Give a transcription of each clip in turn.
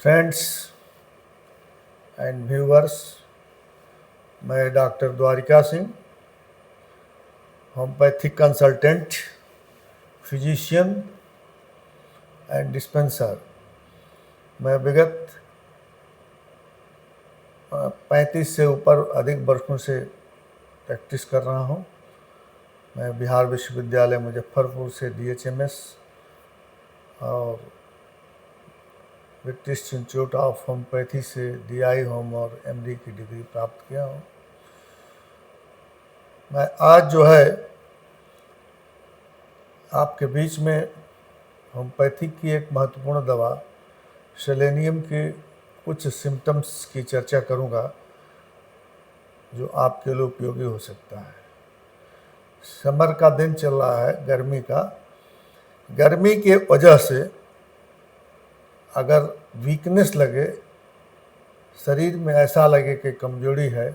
Friends and viewers, मैं doctor Dwarika Singh, homeopathic consultant, physician and dispenser. मैं विगत 35 से ऊपर अधिक वर्षों से प्रैक्टिस कर रहा हूँ। मैं बिहार विश्वविद्यालय मुजफ्फरपुर से DHMS और ब्रिटिश इंस्टीट्यूट ऑफ होम्योपैथी से DI होम और MD की डिग्री प्राप्त किया हूँ। मैं आज जो है आपके बीच में होम्योपैथी की एक महत्वपूर्ण दवा सेलेनियम के कुछ सिम्टम्स की चर्चा करूंगा जो आपके लिए उपयोगी हो सकता है। समर का दिन चल रहा है, गर्मी का। गर्मी के वजह से अगर वीकनेस लगे, शरीर में ऐसा लगे कि कमजोरी है,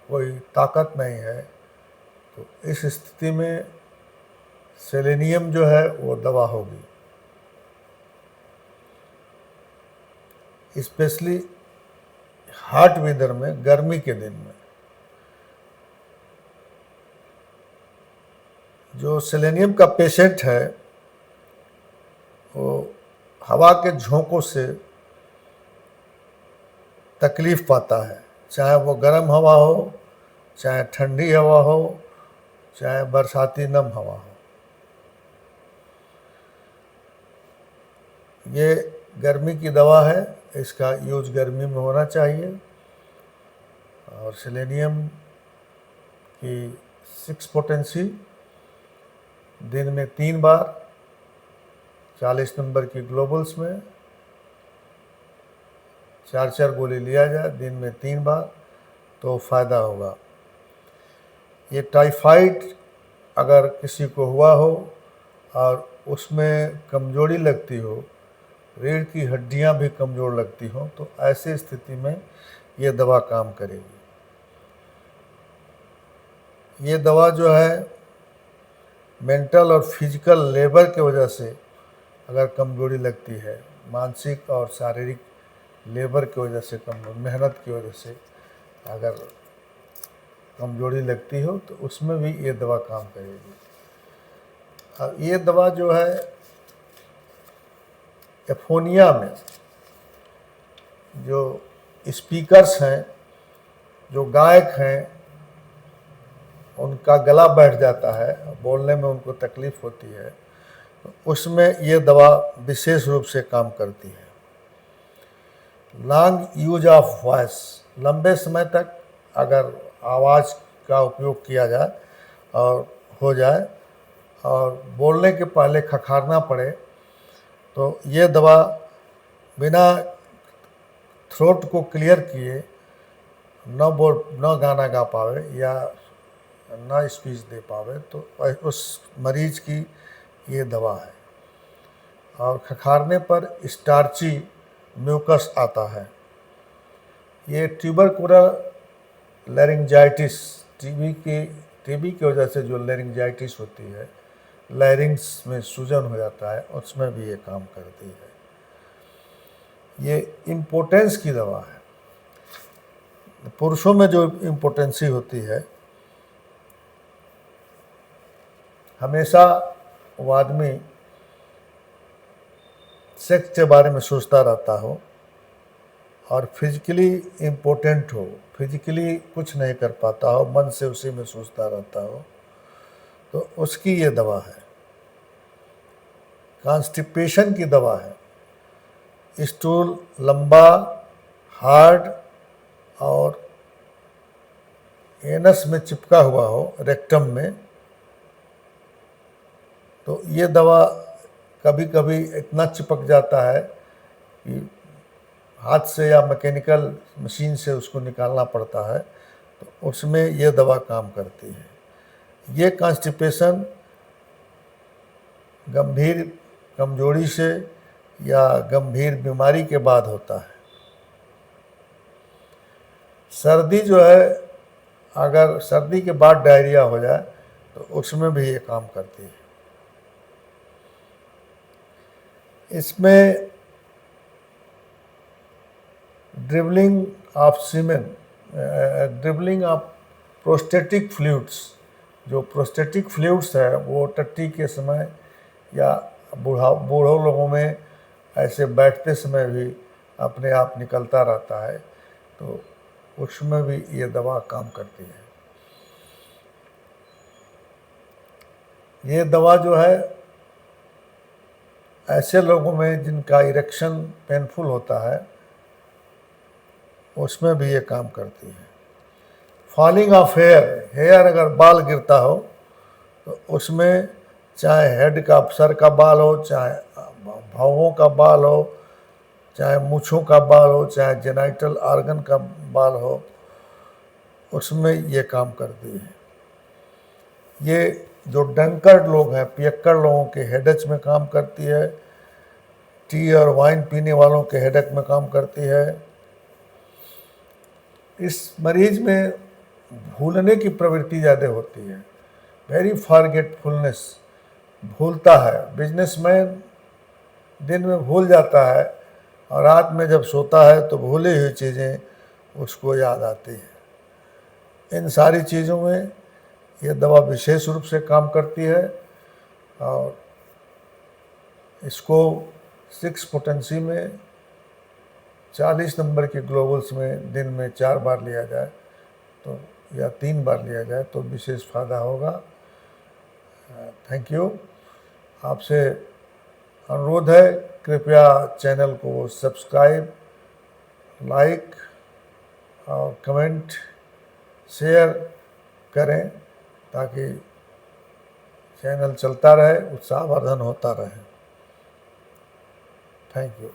कोई ताकत नहीं है, तो इस स्थिति में सेलेनियम जो है वो दवा होगी। स्पेशली हॉट वेदर में, गर्मी के दिन में जो सेलेनियम का पेशेंट है वो हवा के झोंकों से तकलीफ पाता है, चाहे वो गर्म हवा हो, चाहे ठंडी हवा हो, चाहे बरसाती नम हवा हो। ये गर्मी की दवा है, इसका यूज गर्मी में होना चाहिए। और सेलेनियम की 6 पोटेंसी दिन में 3 बार 40 नंबर की ग्लोबल्स में 4 गोली लिया जाए दिन में 3 बार तो फ़ायदा होगा। ये टाइफाइड अगर किसी को हुआ हो और उसमें कमजोरी लगती हो, रीढ़ की हड्डियां भी कमज़ोर लगती हो, तो ऐसी स्थिति में ये दवा काम करेगी। ये दवा जो है मेंटल और फिजिकल लेबर की वजह से अगर कमजोरी लगती है, मानसिक और शारीरिक लेबर की वजह से, मेहनत की वजह से अगर कमजोरी लगती हो, तो उसमें भी ये दवा काम करेगी। और ये दवा जो है एफोनिया में जो स्पीकर्स हैं, जो गायक हैं, उनका गला बैठ जाता है, बोलने में उनको तकलीफ होती है, तो उसमें ये दवा विशेष रूप से काम करती है। लॉन्ग यूज ऑफ वॉइस, लंबे समय तक अगर आवाज़ का उपयोग किया जाए और हो जाए और बोलने के पहले खखारना पड़े, तो ये दवा बिना थ्रोट को क्लियर किए न गाना गा पावे या ना स्पीच दे पावे, तो उस मरीज की ये दवा है। और खखारने पर स्टार्ची म्यूकस आता है। ये ट्यूबरकुलर लैरिंजाइटिस, टीबी की वजह से जो लैरिंजाइटिस होती है, लैरिंग्स में सूजन हो जाता है, उसमें भी ये काम करती है। ये इम्पोर्टेंस की दवा है। पुरुषों में जो इम्पोर्टेंसी होती है, हमेशा वो आदमी सेक्स के बारे में सोचता रहता हो और फिजिकली इम्पोर्टेंट हो, फिजिकली कुछ नहीं कर पाता हो, मन से उसी में सोचता रहता हो, तो उसकी ये दवा है। कॉन्स्टिपेशन की दवा है। स्टूल लंबा, हार्ड और एनस में चिपका हुआ हो, रेक्टम में, तो ये दवा कभी कभी इतना चिपक जाता है कि हाथ से या मैकेनिकल मशीन से उसको निकालना पड़ता है, तो उसमें ये दवा काम करती है। ये कॉन्स्टिपेशन गंभीर कमजोरी से या गंभीर बीमारी के बाद होता है। सर्दी जो है, अगर सर्दी के बाद डायरिया हो जाए तो उसमें भी ये काम करती है। इसमें dribbling of semen, dribbling of prostatic fluids. जो प्रोस्टेटिक फ्लूइड्स है वो टट्टी के समय या बूढ़ों लोगों में ऐसे बैठते समय भी अपने आप निकलता रहता है, तो उसमें भी ये दवा काम करती है। ये दवा जो है ऐसे लोगों में जिनका इरेक्शन पेनफुल होता है उसमें भी ये काम करती है। फॉलिंग ऑफ हेयर, हेयर अगर बाल गिरता हो तो उसमें चाहे हेड का सर का बाल हो, चाहे भौहों का बाल हो, चाहे मूँछों का बाल हो, चाहे जेनाइटल ऑर्गन का बाल हो, उसमें ये काम करती है। ये जो डंकर्ड लोग हैं, पियक्कड़ लोगों के हेडेक में काम करती है, टी और वाइन पीने वालों के हेडेक में काम करती है। इस मरीज में भूलने की प्रवृत्ति ज़्यादा होती है, वेरी फॉरगेटफुलनेस, भूलता है। बिजनेसमैन दिन में भूल जाता है और रात में जब सोता है तो भूली हुई चीज़ें उसको याद आती हैं। इन सारी चीज़ों में यह दवा विशेष रूप से काम करती है और इसको 6 पोटेंसी में 40 नंबर के ग्लोबल्स में दिन में 4 बार लिया जाए तो या 3 बार लिया जाए तो विशेष फ़ायदा होगा। Thank you. आपसे अनुरोध है, कृपया चैनल को सब्सक्राइब, लाइक और कमेंट, शेयर करें ताकि चैनल चलता रहे, उत्साहवर्धन होता रहे। Thank you.